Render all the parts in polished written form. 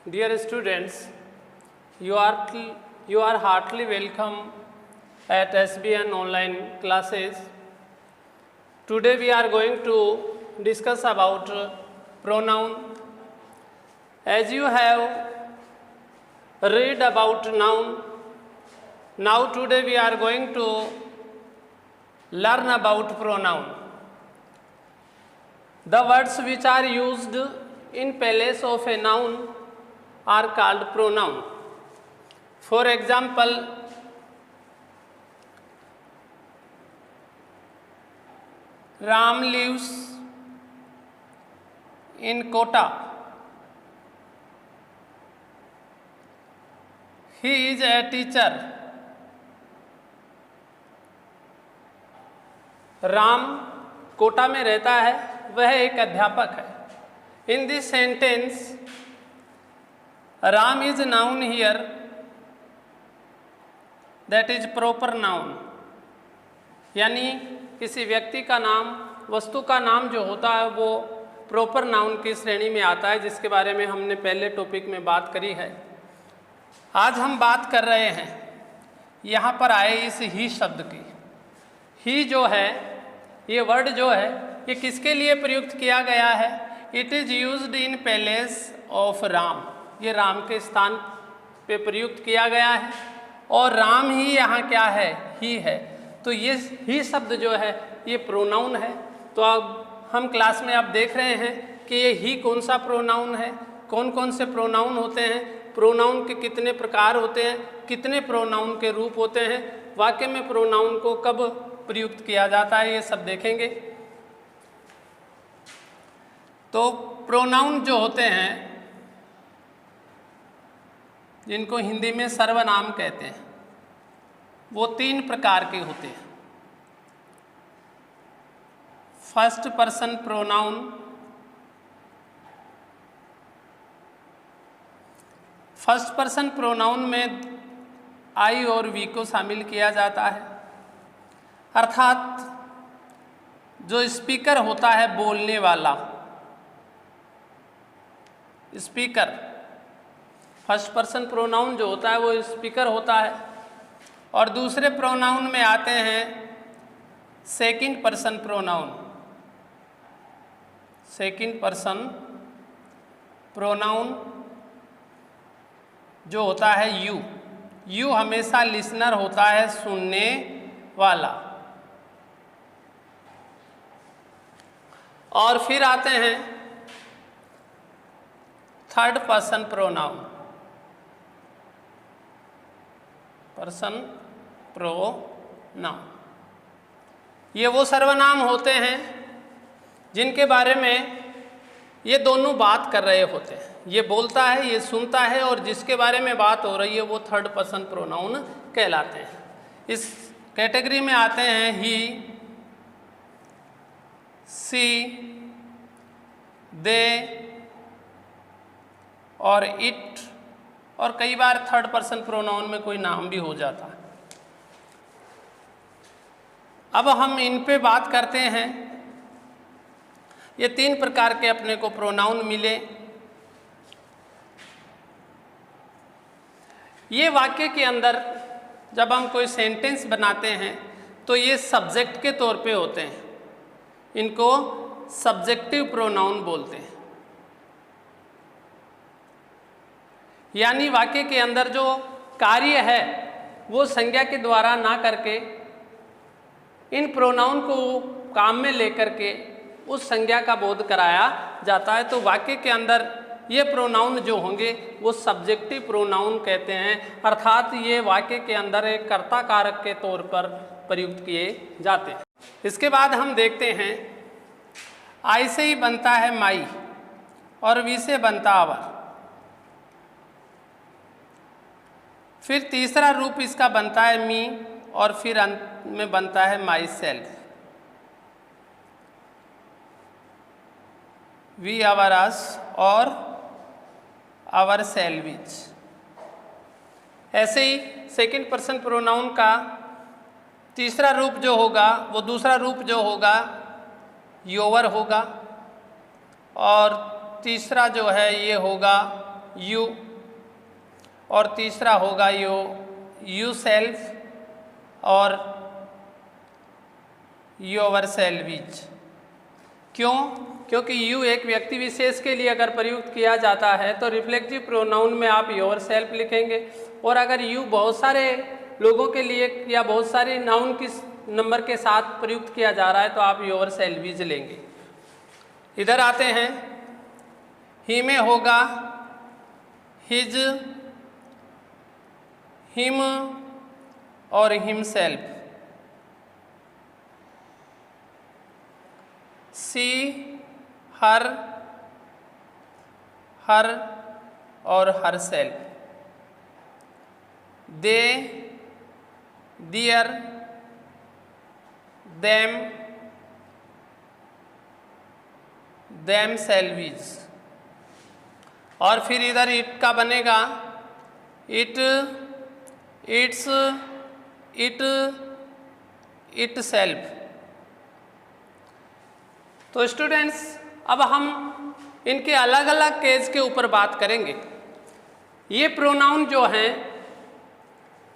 Dear students, you are heartily welcome at SBN online classes. Today we are going to discuss about pronoun. As you have read about noun, now today we are going to learn about pronoun. The words which are used in place of a noun are called pronoun. For example, Ram lives in Kota. He is a teacher. Ram Kota में रहता है, वह एक अध्यापक है. In this sentence Ram is noun here, that is proper noun. यानी किसी व्यक्ति का नाम, वस्तु का नाम जो होता है वो प्रॉपर नाउन की श्रेणी में आता है, जिसके बारे में हमने पहले टॉपिक में बात करी है. आज हम बात कर रहे हैं यहाँ पर आए इस ही शब्द की. ही जो है, ये वर्ड जो है, ये किसके लिए प्रयुक्त किया गया है? It is used in place of Ram. ये राम के स्थान पे प्रयुक्त किया गया है और राम ही यहाँ क्या है? ही है. तो ये ही शब्द जो है ये प्रोनाउन है. तो अब हम क्लास में आप देख रहे हैं कि ये ही कौन सा प्रोनाउन है, कौन कौन से प्रोनाउन होते हैं, प्रोनाउन के कितने प्रकार होते हैं, कितने प्रोनाउन के रूप होते हैं, वाक्य में प्रोनाउन को कब प्रयुक्त किया जाता है, ये सब देखेंगे. तो प्रोनाउन जो होते हैं, जिनको हिंदी में सर्वनाम कहते हैं, वो 3 प्रकार के होते हैं. First person pronoun, first person pronoun में आई और वी को शामिल किया जाता है. अर्थात जो स्पीकर होता है, बोलने वाला स्पीकर, फर्स्ट पर्सन प्रोनाउन जो होता है वो स्पीकर होता है. और दूसरे प्रोनाउन में आते हैं second person pronoun. Second person pronoun जो होता है यू. यू हमेशा लिसनर होता है, सुनने वाला. और फिर आते हैं third person pronoun. Person pronoun ये वो सर्वनाम होते हैं जिनके बारे में ये दोनों बात कर रहे होते हैं. ये बोलता है, ये सुनता है, और जिसके बारे में बात हो रही है वो थर्ड पर्सन प्रोनाउन कहलाते हैं. इस कैटेगरी में आते हैं ही, सी, दे और इट, और कई बार थर्ड पर्सन प्रोनाउन में कोई नाम भी हो जाता है. अब हम इन पे बात करते हैं. ये 3 प्रकार के अपने को प्रोनाउन मिले. ये वाक्य के अंदर जब हम कोई सेंटेंस बनाते हैं तो ये सब्जेक्ट के तौर पे होते हैं. इनको सब्जेक्टिव प्रोनाउन बोलते हैं. यानी वाक्य के अंदर जो कार्य है वो संज्ञा के द्वारा ना करके इन प्रोनाउन को काम में लेकर के उस संज्ञा का बोध कराया जाता है. तो वाक्य के अंदर ये प्रोनाउन जो होंगे वो सब्जेक्टिव प्रोनाउन कहते हैं. अर्थात ये वाक्य के अंदर एक कर्ता कारक के तौर पर प्रयुक्त किए जाते हैं. इसके बाद हम देखते हैं आई से ही बनता है माई और वी से बनता आवर. फिर तीसरा रूप इसका बनता है मी, और फिर अंत में बनता है माई सेल्फ. वी, आवर, अस और आवर सेल्विच. ऐसे ही सेकंड पर्सन प्रोनाउन का तीसरा रूप जो होगा, वो दूसरा रूप जो होगा योवर होगा, और तीसरा जो है ये होगा यू, और तीसरा होगा यू सेल्फ और योर सेल्विज। क्यों? क्योंकि यू एक व्यक्ति विशेष के लिए अगर प्रयुक्त किया जाता है तो रिफ्लेक्टिव प्रोनाउन में आप योर सेल्फ लिखेंगे, और अगर यू बहुत सारे लोगों के लिए या बहुत सारे नाउन किस नंबर के साथ प्रयुक्त किया जा रहा है तो आप योर सेल्विज लेंगे। इधर आते हैं, ही में होगा हिज, हिम और हिमसेल्फ। सी, हर, हर और हर सेल्फ। दे, दियर, देम, देम सेल्विज। और फिर इधर इट का बनेगा it, it's, it, it self. तो स्टूडेंट्स अब हम इनके अलग अलग केस के ऊपर बात करेंगे। ये प्रोनाउन जो हैं,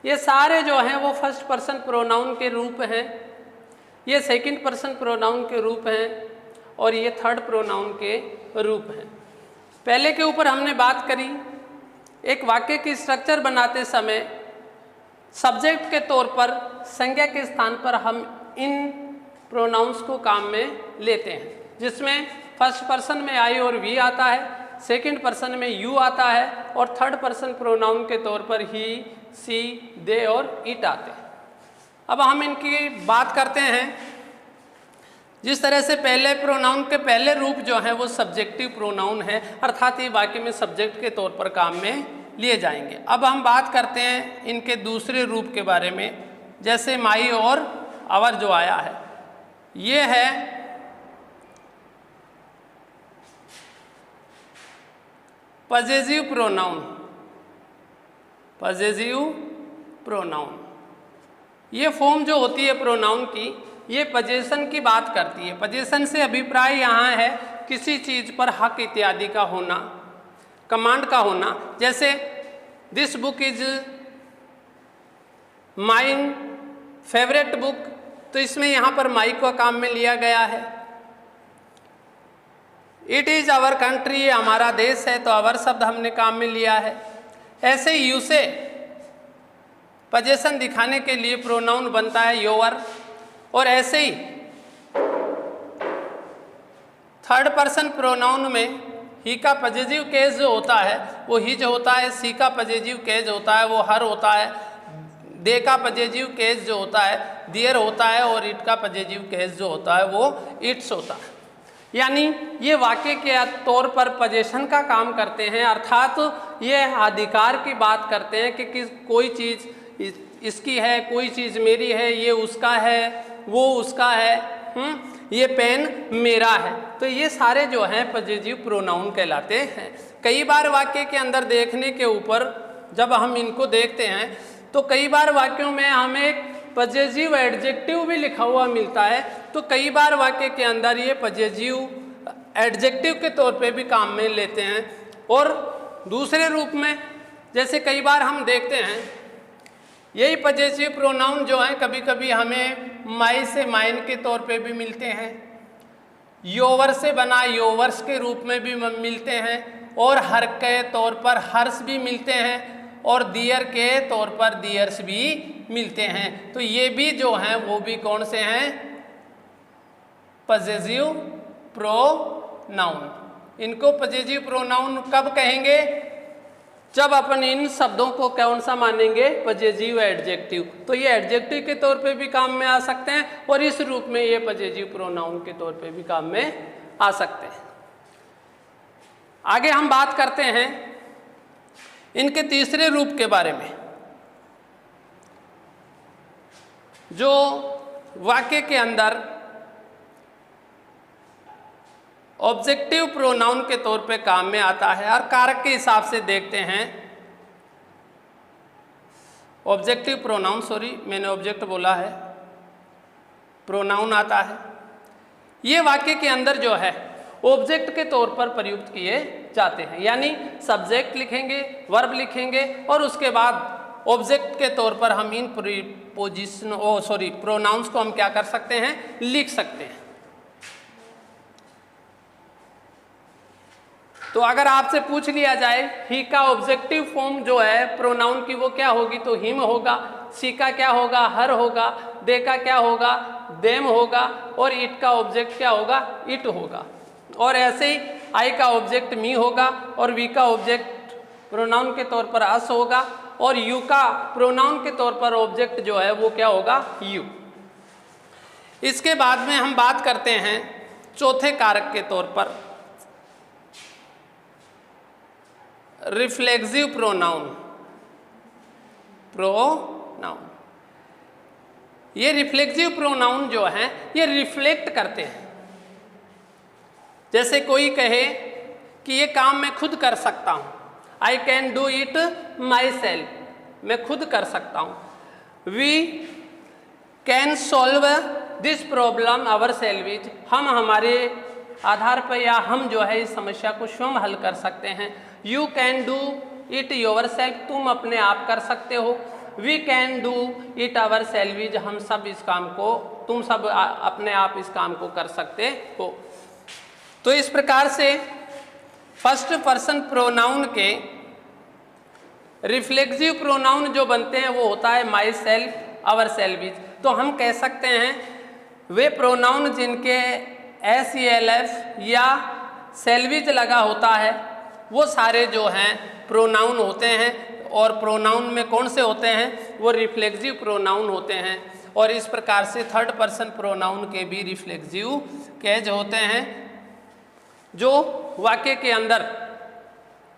ये सारे जो हैं वो फर्स्ट पर्सन प्रोनाउन के रूप हैं, ये सेकंड पर्सन प्रोनाउन के रूप हैं, और ये थर्ड प्रोनाउन के रूप हैं। पहले के ऊपर हमने बात करी, एक वाक्य की स्ट्रक्चर बनाते समय सब्जेक्ट के तौर पर संज्ञा के स्थान पर हम इन प्रोनाउंस को काम में लेते हैं, जिसमें फर्स्ट पर्सन में आई और वी आता है, सेकंड पर्सन में यू आता है, और थर्ड पर्सन प्रोनाउन के तौर पर ही, सी, दे और इट आते हैं। अब हम इनकी बात करते हैं। जिस तरह से पहले प्रोनाउन के पहले रूप जो है वो सब्जेक्टिव प्रोनाउन है, अर्थात ये वाक्य में सब्जेक्ट के तौर पर काम में लिए जाएंगे। अब हम बात करते हैं इनके दूसरे रूप के बारे में, जैसे माई और आवर जो आया है, ये है पजेसिव प्रोनाउन। पजेसिव प्रोनाउन, ये फॉर्म जो होती है प्रोनाउन की, ये पजेशन की बात करती है। पजेशन से अभिप्राय यहाँ है किसी चीज़ पर हक इत्यादि का होना, कमांड का होना। जैसे this book is mine favourite book, तो इसमें यहाँ पर माई को काम में लिया गया है। इट इज़ आवर कंट्री, ये हमारा देश है, तो आवर शब्द हमने काम में लिया है। ऐसे यू से पजेशन दिखाने के लिए प्रोनाउन बनता है योर, और ऐसे ही थर्ड पर्सन प्रोनाउन में ही का पजेसिव केस जो होता है वो हिज होता है, सी का पजेसिव केस होता है वो हर होता है, दे का पजेसिव केस जो होता है दियर होता है, और इट का पजेसिव केस जो होता है वो इट्स होता है। यानी ये वाक्य के तौर पर पजेशन का काम करते हैं, अर्थात ये अधिकार की बात करते हैं कि कोई चीज़ इसकी है, कोई चीज़ मेरी है, ये उसका है, वो उसका है, ये पेन मेरा है। तो ये सारे जो हैं पजेसिव प्रोनाउन कहलाते हैं। कई बार वाक्य के अंदर देखने के ऊपर जब हम इनको देखते हैं तो कई बार वाक्यों में हमें एक पजेसिव एडजेक्टिव भी लिखा हुआ मिलता है, तो कई बार वाक्य के अंदर ये पजेसिव एडजेक्टिव के तौर पे भी काम में लेते हैं। और दूसरे रूप में जैसे कई बार हम देखते हैं यही पजेसिव प्रोनाउन जो हैं कभी कभी हमें माई से माइन के तौर पे भी मिलते हैं, योवर से बना योवर्स के रूप में भी मिलते हैं, और हर के तौर पर हर्ष भी मिलते हैं, और दियर के तौर पर दियर्स भी मिलते हैं। तो ये भी जो हैं वो भी कौन से हैं? Possessive pronoun. इनको पजेसिव प्रोनाउन कब कहेंगे? जब अपन इन शब्दों को कौन सा मानेंगे? Possessive adjective. तो ये एडजेक्टिव के तौर पे भी काम में आ सकते हैं, और इस रूप में ये पजेसिव प्रोनाउन के तौर पे भी काम में आ सकते हैं। आगे हम बात करते हैं इनके तीसरे रूप के बारे में, जो वाक्य के अंदर ऑब्जेक्टिव प्रोनाउन के तौर पे काम में आता है। और कारक के हिसाब से देखते हैं, ऑब्जेक्टिव प्रोनाउन, सॉरी मैंने ऑब्जेक्ट बोला है, प्रोनाउन आता है। ये वाक्य के अंदर जो है ऑब्जेक्ट के तौर पर प्रयुक्त किए जाते हैं। यानी सब्जेक्ट लिखेंगे, वर्ब लिखेंगे और उसके बाद ऑब्जेक्ट के तौर पर हम इन प्रोनाउंस को हम क्या कर सकते हैं, लिख सकते हैं। तो अगर आपसे पूछ लिया जाए ही का ऑब्जेक्टिव फॉर्म जो है प्रोनाउन की वो क्या होगी, तो हिम होगा, सी का क्या होगा, हर होगा, दे का क्या होगा, देम होगा और इट का ऑब्जेक्ट क्या होगा, इट होगा। और ऐसे ही आई का ऑब्जेक्ट मी होगा और वी का ऑब्जेक्ट प्रोनाउन के तौर पर अस होगा और यू का प्रोनाउन के तौर पर ऑब्जेक्ट जो है वो क्या होगा, यू। इसके बाद में हम बात करते हैं चौथे कारक के तौर पर रिफ्लेक्सिव प्रोनाउन। ये रिफ्लेक्सिव प्रोनाउन जो है ये रिफ्लेक्ट करते हैं। जैसे कोई कहे कि ये काम मैं खुद कर सकता हूँ, I can do it myself, मैं खुद कर सकता हूँ। We can solve this problem ourself, हम हमारे आधार पर या हम जो है इस समस्या को स्वयं हल कर सकते हैं। You can do it yourself, तुम अपने आप कर सकते हो। We can do it ourself, हम सब इस काम को, तुम सब अपने आप इस काम को कर सकते हो। तो इस प्रकार से फर्स्ट पर्सन प्रोनाउन के रिफ्लेक्सिव प्रोनाउन जो बनते हैं वो होता है माई सेल्फ, आवर सेल्फ। तो हम कह सकते हैं वे प्रोनाउन जिनके SELF या सेल्विज लगा होता है वो सारे जो हैं प्रोनाउन होते हैं। और प्रोनाउन में कौन से होते हैं, वो रिफ्लेक्सिव प्रोनाउन होते हैं। और इस प्रकार से थर्ड पर्सन प्रोनाउन के भी रिफ्लेक्सिव केज होते हैं जो वाक्य के अंदर।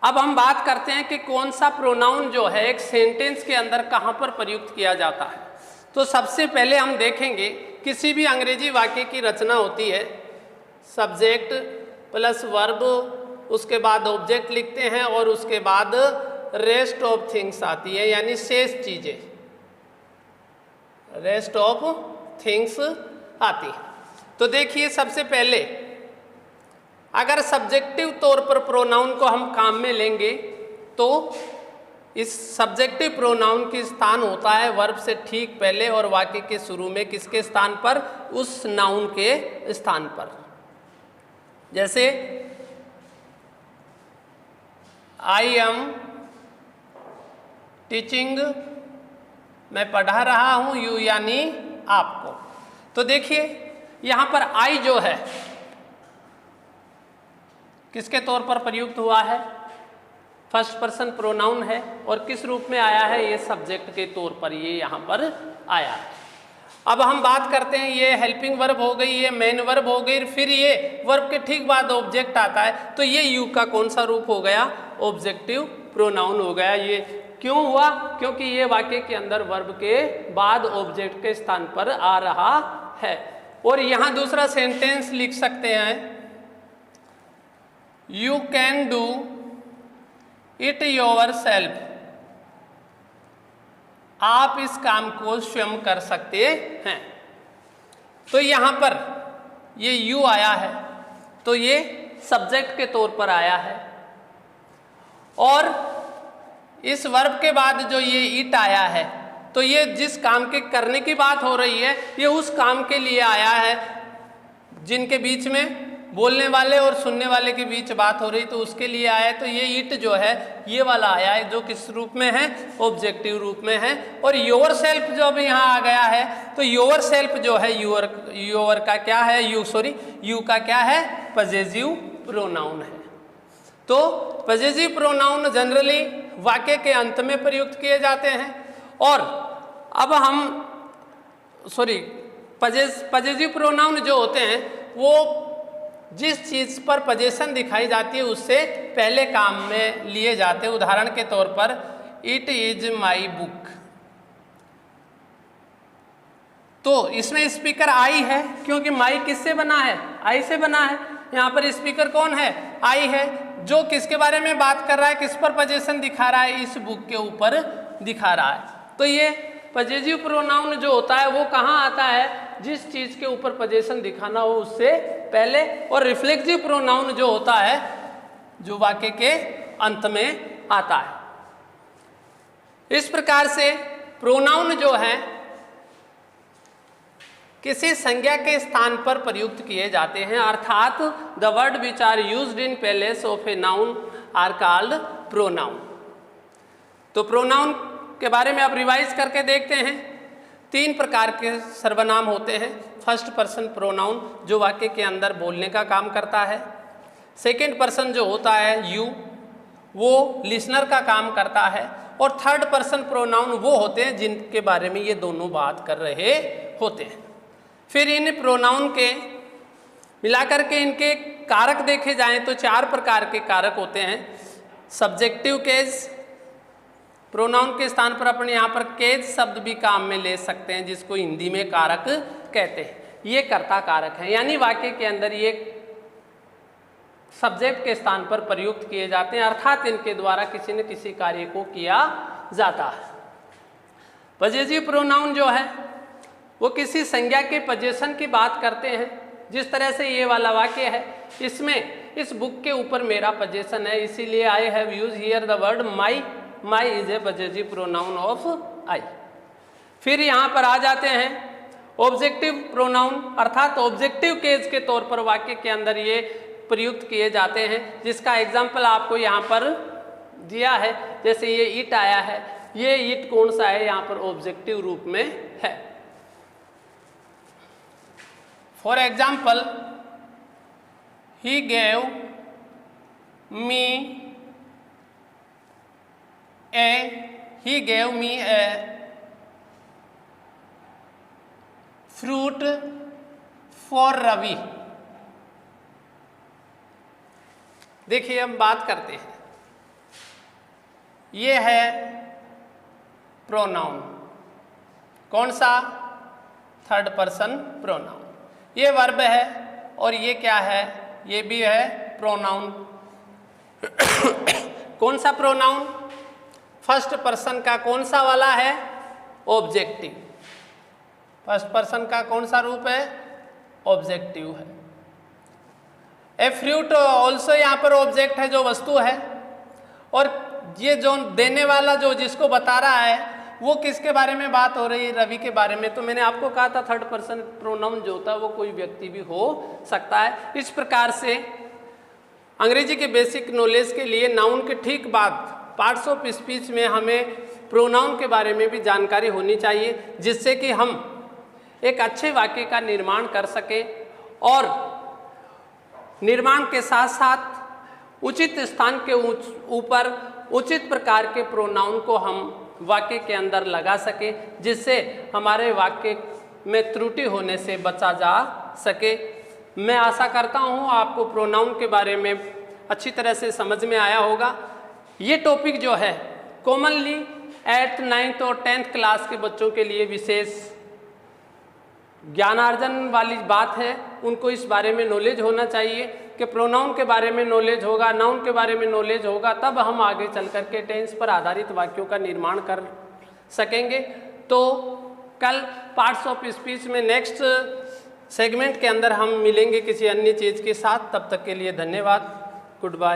अब हम बात करते हैं कि कौन सा प्रोनाउन जो है एक सेंटेंस के अंदर कहाँ पर प्रयुक्त किया जाता है। तो सबसे पहले हम देखेंगे किसी भी अंग्रेजी वाक्य की रचना होती है, सब्जेक्ट प्लस वर्ब, उसके बाद ऑब्जेक्ट लिखते हैं और उसके बाद रेस्ट ऑफ थिंग्स आती है, यानी शेष चीजें, रेस्ट ऑफ थिंग्स आती है। तो देखिए सबसे पहले अगर सब्जेक्टिव तौर पर प्रोनाउन को हम काम में लेंगे तो इस सब्जेक्टिव प्रोनाउन की स्थान होता है वर्ब से ठीक पहले और वाक्य के शुरू में किसके स्थान पर, उस नाउन के स्थान पर। जैसे आई एम टीचिंग, मैं पढ़ा रहा हूं, यू यानी आपको। तो देखिए यहां पर आई जो है किसके तौर पर प्रयुक्त हुआ है, फर्स्ट पर्सन प्रोनाउन है और किस रूप में आया है, ये सब्जेक्ट के तौर पर ये यहाँ पर आया है। अब हम बात करते हैं, ये हेल्पिंग वर्ब हो गई, ये मेन वर्ब हो गई, फिर ये वर्ब के ठीक बाद ऑब्जेक्ट आता है, तो ये यू का कौन सा रूप हो गया, ऑब्जेक्टिव प्रोनाउन हो गया। ये क्यों हुआ, क्योंकि ये वाक्य के अंदर वर्ब के बाद ऑब्जेक्ट के स्थान पर आ रहा है। और यहाँ दूसरा सेंटेंस लिख सकते हैं, you can do it your self, आप इस काम को स्वयं कर सकते हैं। तो यहां पर ये यू आया है तो ये सब्जेक्ट के तौर पर आया है और इस वर्ब के बाद जो ये इट आया है तो ये जिस काम के करने की बात हो रही है ये उस काम के लिए आया है जिनके बीच में बोलने वाले और सुनने वाले के बीच बात हो रही, तो उसके लिए आया है। तो ये इट जो है ये वाला आया है जो किस रूप में है, ऑब्जेक्टिव रूप में है। और योर सेल्फ जो अब यहाँ आ गया है तो योर सेल्फ जो है योर का क्या है, यू का क्या है, पजेसिव प्रोनाउन है। तो पजेसिव प्रोनाउन जनरली वाक्य के अंत में प्रयुक्त किए जाते हैं। और अब हम पजेसिव प्रोनाउन जो होते हैं वो जिस चीज़ पर पजेशन दिखाई जाती है उससे पहले काम में लिए जाते हैं। उदाहरण के तौर पर इट इज माई बुक, तो इसमें स्पीकर आई है क्योंकि माई किससे बना है, आई से बना है। यहाँ पर स्पीकर कौन है, आई है, जो किसके बारे में बात कर रहा है, किस पर पजेशन दिखा रहा है, इस बुक के ऊपर दिखा रहा है। तो ये पजेसिव प्रोनाउन जो होता है वो कहाँ आता है, जिस चीज़ के ऊपर पजेशन दिखाना हो उससे पहले और रिफ्लेक्सिव प्रोनाउन जो होता है जो वाक्य के अंत में आता है। इस प्रकार से प्रोनाउन जो है किसी संज्ञा के स्थान पर प्रयुक्त किए जाते हैं, अर्थात the word which are used in place of a noun are called pronoun. तो प्रोनाउन के बारे में आप रिवाइज करके देखते हैं। 3 प्रकार के सर्वनाम होते हैं। फर्स्ट पर्सन प्रोनाउन जो वाक्य के अंदर बोलने का काम करता है। सेकेंड पर्सन जो होता है यू, वो लिसनर का काम करता है। और थर्ड पर्सन प्रोनाउन वो होते हैं जिनके बारे में ये दोनों बात कर रहे होते हैं। फिर इन प्रोनाउन के मिलाकर के इनके कारक देखे जाएं तो 4 प्रकार के कारक होते हैं। सब्जेक्टिव केस, प्रोनाउन के स्थान पर अपने यहाँ पर केज शब्द भी काम में ले सकते हैं, जिसको हिंदी में कारक कहते हैं। ये कर्ता कारक है, यानी वाक्य के अंदर ये सब्जेक्ट के स्थान पर प्रयुक्त किए जाते हैं, अर्थात इनके द्वारा किसी न किसी कार्य को किया जाता है। पजेसिव प्रोनाउन जो है वो किसी संज्ञा के पोजीशन की बात करते हैं। जिस तरह से ये वाला वाक्य है, इसमें इस बुक के ऊपर मेरा पोजीशन है, इसीलिए I have use here the word my. My is a possessive pronoun of I. फिर यहाँ पर आ जाते हैं ऑब्जेक्टिव प्रोनाउन, अर्थात ऑब्जेक्टिव केस के तौर पर वाक्य के अंदर ये प्रयुक्त किए जाते हैं, जिसका एग्जाम्पल आपको यहाँ पर दिया है। जैसे ये इट आया है, ये इट कौन सा है, यहाँ पर ऑब्जेक्टिव रूप में है। For example, he gave me a fruit for Ravi. देखिए हम बात करते हैं, ये है प्रोनाउन, कौन सा, थर्ड पर्सन प्रोनाउन। ये वर्ब है और ये क्या है, ये भी है प्रोनाउन। कौन सा प्रोनाउन, फर्स्ट पर्सन का कौन सा वाला है, ऑब्जेक्टिव। फर्स्ट पर्सन का कौन सा रूप है, ऑब्जेक्टिव है। ए फ्रूट ऑल्सो यहाँ पर ऑब्जेक्ट है, जो वस्तु है। और ये जो देने वाला जो जिसको बता रहा है वो किसके बारे में बात हो रही है, रवि के बारे में। तो मैंने आपको कहा था थर्ड पर्सन प्रोनाउन जो होता है वो कोई व्यक्ति भी हो सकता है। इस प्रकार से अंग्रेजी के बेसिक नॉलेज के लिए नाउन के ठीक बाद पार्ट्स ऑफ स्पीच में हमें प्रोनाउन के बारे में भी जानकारी होनी चाहिए, जिससे कि हम एक अच्छे वाक्य का निर्माण कर सकें और निर्माण के साथ साथ उचित स्थान के ऊपर उचित प्रकार के प्रोनाउन को हम वाक्य के अंदर लगा सके, जिससे हमारे वाक्य में त्रुटि होने से बचा जा सके। मैं आशा करता हूँ आपको प्रोनाउन के बारे में अच्छी तरह से समझ में आया होगा। ये टॉपिक जो है कॉमनली 8th 9th और 10th क्लास के बच्चों के लिए विशेष ज्ञानार्जन वाली बात है। उनको इस बारे में नॉलेज होना चाहिए कि प्रोनाउन के बारे में नॉलेज होगा, नाउन के बारे में नॉलेज होगा, तब हम आगे चल कर के टेंस पर आधारित वाक्यों का निर्माण कर सकेंगे। तो कल पार्ट्स ऑफ स्पीच में नेक्स्ट सेगमेंट के अंदर हम मिलेंगे किसी अन्य चीज़ के साथ। तब तक के लिए धन्यवाद, गुड बाय।